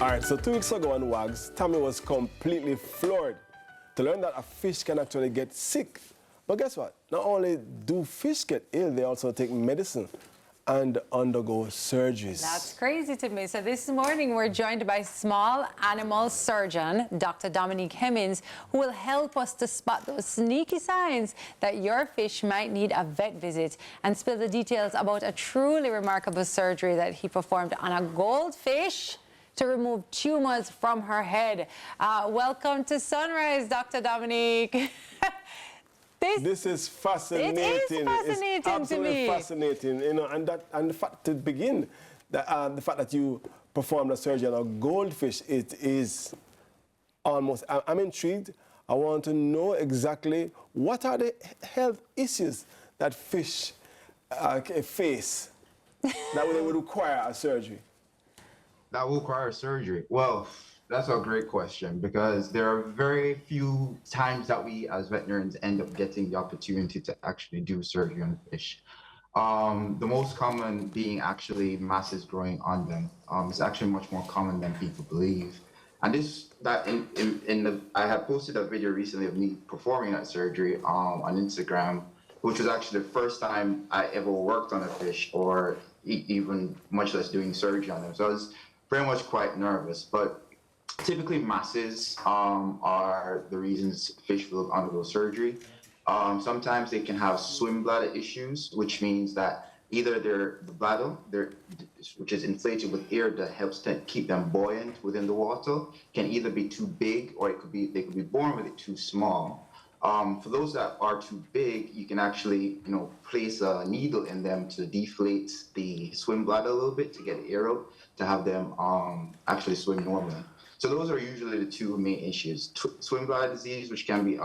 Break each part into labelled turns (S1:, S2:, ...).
S1: All right, so 2 weeks ago on WAGS, Tami was completely floored to learn that a fish can actually get sick. But guess what? Not only do fish get ill, they also take medicine and undergo surgeries.
S2: That's crazy to me. So this morning we're joined by small animal surgeon, Dr. Dominique Hemmings, who will help us to spot those sneaky signs that your fish might need a vet visit and spill the details about a truly remarkable surgery that he performed on a goldfish to remove tumors from her head. Welcome to Sunrise, Dr. Dominique.
S1: This is fascinating.
S2: It is fascinating
S1: it's absolutely
S2: to me.
S1: fascinating, you know, and the fact to begin, the fact that you performed a surgery on a goldfish, it is almost. I'm intrigued. I want to know exactly what are the health issues that fish face that would require a surgery.
S3: That will require surgery. Well, that's a great question because there are very few times that we as veterinarians end up getting the opportunity to actually do surgery on fish. The most common being actually masses growing on them. It's actually much more common than people believe. And I had posted a video recently of me performing that surgery on Instagram, which was actually the first time I ever worked on a fish or even much less doing surgery on them. So I was very much quite nervous, but typically masses are the reasons fish will undergo surgery. Sometimes they can have swim bladder issues, which means that either the bladder, which is inflated with air that helps to keep them buoyant within the water, can either be too big or they could be born with it too small. For those that are too big, you can actually, place a needle in them to deflate the swim bladder a little bit to get air out to have them actually swim normally. So those are usually the two main issues: swim bladder disease, which can be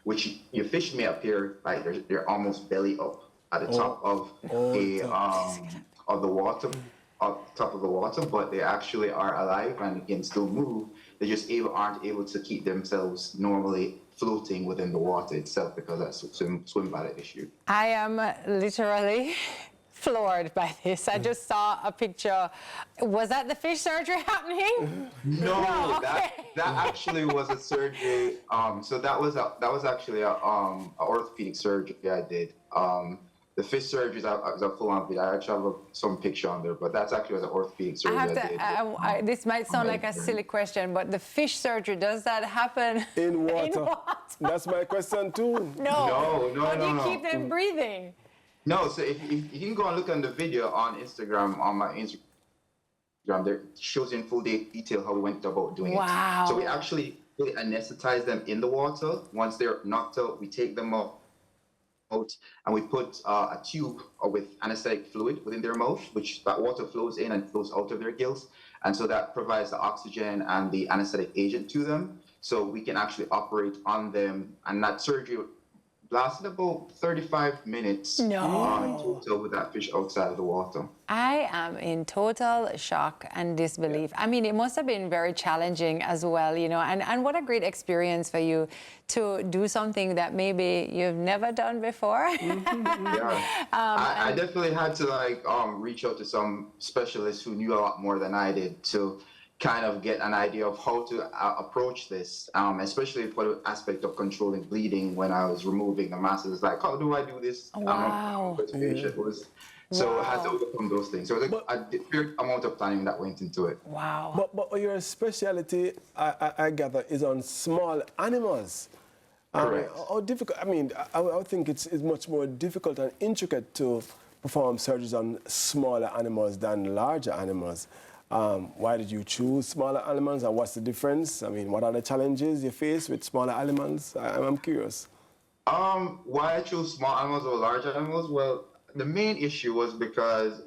S3: which your fish may appear like they're almost belly up at the top of the water, top of the water, but they actually are alive and can still move. They just aren't able to keep themselves normally floating within the water itself because that's swim bladder issue.
S2: I am literally floored by this. I just saw a picture. Was that the fish surgery happening?
S3: No,
S2: okay.
S3: that actually was a surgery. So that was actually a orthopedic surgery I did. The fish surgery was a full-on video. I actually have some picture on there, but that's actually was an orthopedic surgery I did.
S2: This might sound like a silly question, but the fish surgery, does that happen
S1: In water.
S2: in water?
S1: That's my question too.
S3: No.
S2: How do you keep them breathing?
S3: No, so if you can go and look on the video on Instagram, on my Instagram, there shows in full detail how we went about doing
S2: Wow.
S3: it. So we actually really anesthetize them in the water. Once they're knocked out, we take them out and we put a tube with anesthetic fluid within their mouth, which that water flows in and flows out of their gills. And so that provides the oxygen and the anesthetic agent to them. So we can actually operate on them, and that surgery lasted about 35 minutes in total with that fish outside of the water.
S2: I am in total shock and disbelief. I mean, it must have been very challenging as well, and what a great experience for you to do something that maybe you've never done before.
S3: Yeah. I definitely had to reach out to some specialists who knew a lot more than I did to kind of get an idea of how to approach this, especially for the aspect of controlling bleeding when I was removing the masses. Like, how do I do this?
S2: Wow.
S3: So I had to overcome those things. So it was a fair amount of planning that went into it.
S2: Wow.
S1: But your specialty, I gather, is on small animals.
S3: Correct.
S1: How difficult? I mean, I think it's much more difficult and intricate to perform surgeries on smaller animals than larger animals. Why did you choose smaller animals, and what's the difference? I mean, what are the challenges you face with smaller animals? I'm curious.
S3: Why I chose small animals over large animals? Well, the main issue was because,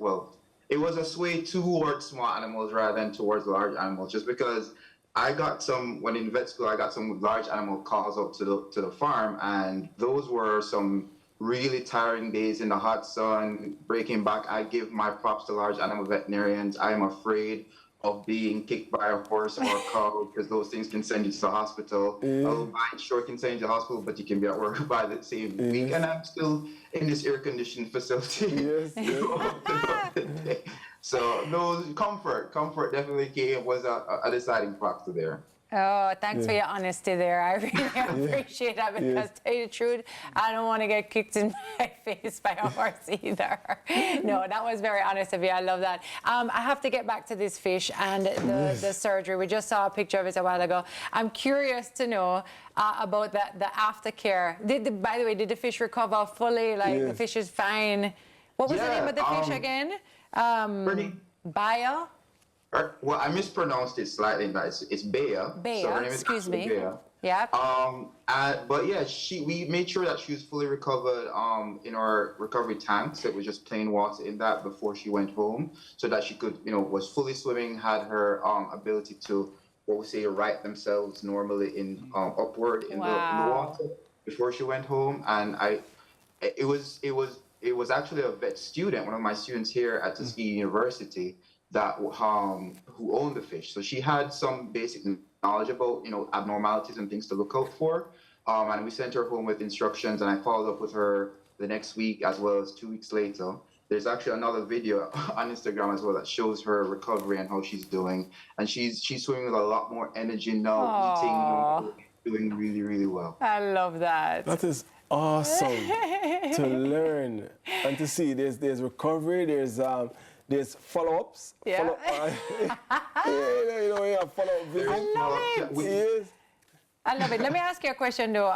S3: it was a sway towards small animals rather than towards large animals, just because when in vet school, I got some large animal calls up to the farm, and those were some really tiring days in the hot sun, breaking back. I give my props to large animal veterinarians. I am afraid of being kicked by a horse or a cow because those things can send you to the hospital. A bite sure can send you to the hospital, but you can be at work by the same week. And I'm still in this air-conditioned facility.
S1: Yes.
S3: So no, comfort definitely was a deciding factor there.
S2: Oh, thanks for your honesty there. I really appreciate that because, to tell you the truth, I don't want to get kicked in my face by a horse either. No, that was very honest of you. I love that. I have to get back to this fish and the surgery. We just saw a picture of it a while ago. I'm curious to know about the aftercare. By the way, did the fish recover fully? Like the fish is fine. What was the name of the fish again? Bio?
S3: Well, I mispronounced it slightly, but it's Bea.
S2: Bea,
S3: So her name is
S2: excuse me.
S3: Bea.
S2: Yeah.
S3: But yeah, we made sure that she was fully recovered in our recovery tank. So it was just plain water in that before she went home, so that she could, was fully swimming, had her ability to, what we say, right themselves normally in upward in the water before she went home. And it was actually a vet student, one of my students here at Tuskegee University, that who owned the fish. So she had some basic knowledge about abnormalities and things to look out for. And we sent her home with instructions, and I followed up with her the next week as well as 2 weeks later. There's actually another video on Instagram as well that shows her recovery and how she's doing. And she's swimming with a lot more energy now, eating, doing really, really well.
S2: I love that.
S1: That is awesome to learn and to see. There's recovery. There's follow-ups.
S2: Yeah.
S1: Follow-up visits.
S2: I love it. I love it. Let me ask you a question though.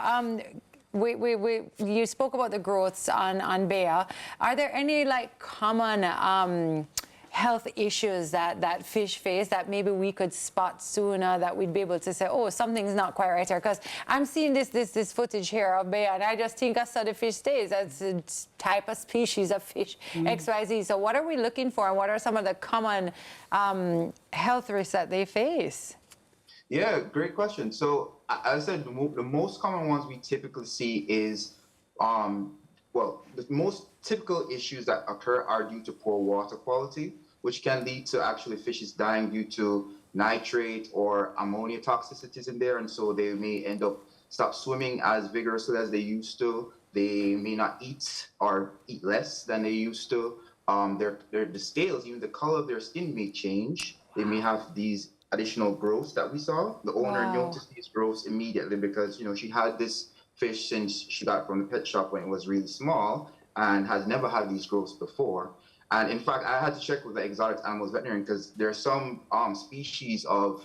S2: You spoke about the growths on Bea. Are there any common health issues that fish face that maybe we could spot sooner, that we'd be able to say, oh, something's not quite right here? Because I'm seeing this footage here of Bea, and I just think I saw the fish stays. That's a type of species of fish, XYZ. So what are we looking for, and what are some of the common health risks that they face?
S3: Yeah, great question. So as I said, the most common ones we typically see is, the most typical issues that occur are due to poor water quality, which can lead to actually fishes dying due to nitrate or ammonia toxicities in there. And so they may end up stop swimming as vigorously as they used to. They may not eat or eat less than they used to. The scales, even the color of their skin may change. They may have these additional growths that we saw. The owner noticed these growths immediately because, she had this fish since she got it from the pet shop when it was really small and has never had these growths before. And in fact, I had to check with the exotic animals veterinarian because there are some species of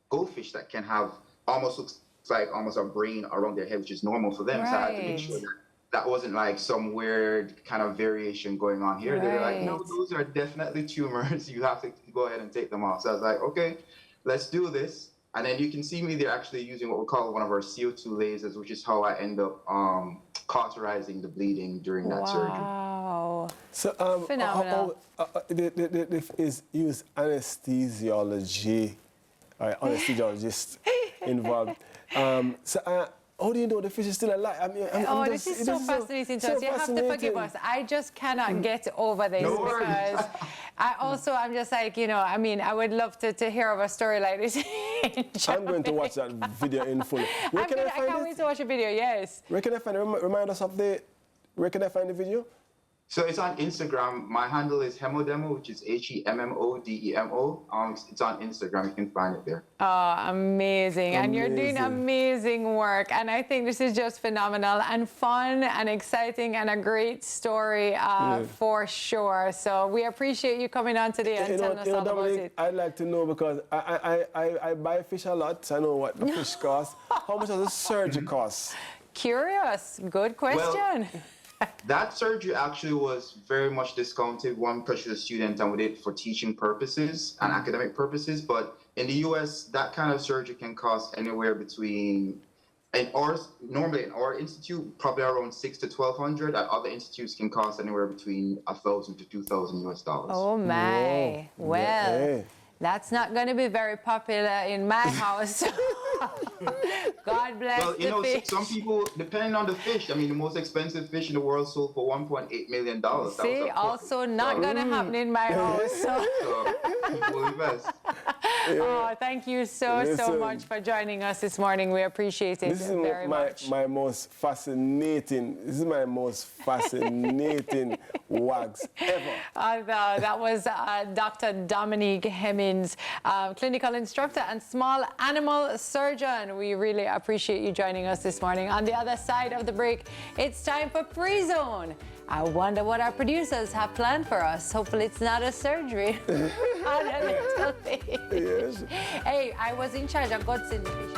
S3: goldfish that can have looks like a brain around their head, which is normal for them. So I had to make sure that wasn't like some weird kind of variation going on here. They were like, no, those are definitely tumors. You have to go ahead and take them off. So I was like, okay, let's do this. And then you can see me, they're actually using what we call one of our CO2 lasers, which is how I end up cauterizing the bleeding during that surgery.
S2: Wow.
S1: So,
S2: phenomenal.
S1: Is use anesthesiology, anesthesiologist involved. How do you know the fish is still alive?
S2: This is so fascinating to us. You have to forgive us. I just cannot get over this because I'm just like, I would love to hear of a story like this.
S1: I'm going to watch that video in full. I
S2: can't wait to watch a video, yes.
S1: Where can I find it? Remind us of where can I find the video?
S3: So it's on Instagram. My handle is Hemodemo, which is HEMMODEMO. It's on Instagram. You can find it there.
S2: Oh, amazing. And you're doing amazing work. And I think this is just phenomenal and fun and exciting and a great story for sure. So we appreciate you coming on today and telling us all about it.
S1: I'd like to know because I buy fish a lot. So I know what the fish costs. How much does the surgery cost?
S2: Curious. Good question.
S3: Well, that surgery actually was very much discounted, one, because she's a student and we did it for teaching purposes and academic purposes. But in the US, that kind of surgery can cost anywhere between, normally in our institute, probably around $600 to $1,200. At other institutes can cost anywhere between $1,000 to $2,000 US.
S2: Oh my. Whoa. Well, that's not going to be very popular in my house. God bless the fish.
S3: Some people, depending on the fish, the most expensive fish in the world sold for $1.8 million.
S2: See, also not going to happen in my house.
S3: So we'll invest.
S2: Oh, thank you so
S1: Listen.
S2: much for joining us this morning. We appreciate it
S1: This is
S2: very much.
S1: my most fascinating. This is my most fascinating WAGS ever.
S2: That was Dr. Dominique Hemmings, clinical instructor and small animal surgeon. We really appreciate you joining us this morning. On the other side of the break, it's time for Pre-Zone. I wonder what our producers have planned for us. Hopefully it's not a surgery. On a little bit.
S1: Yes.
S2: Hey, I was in charge of God sent the fish.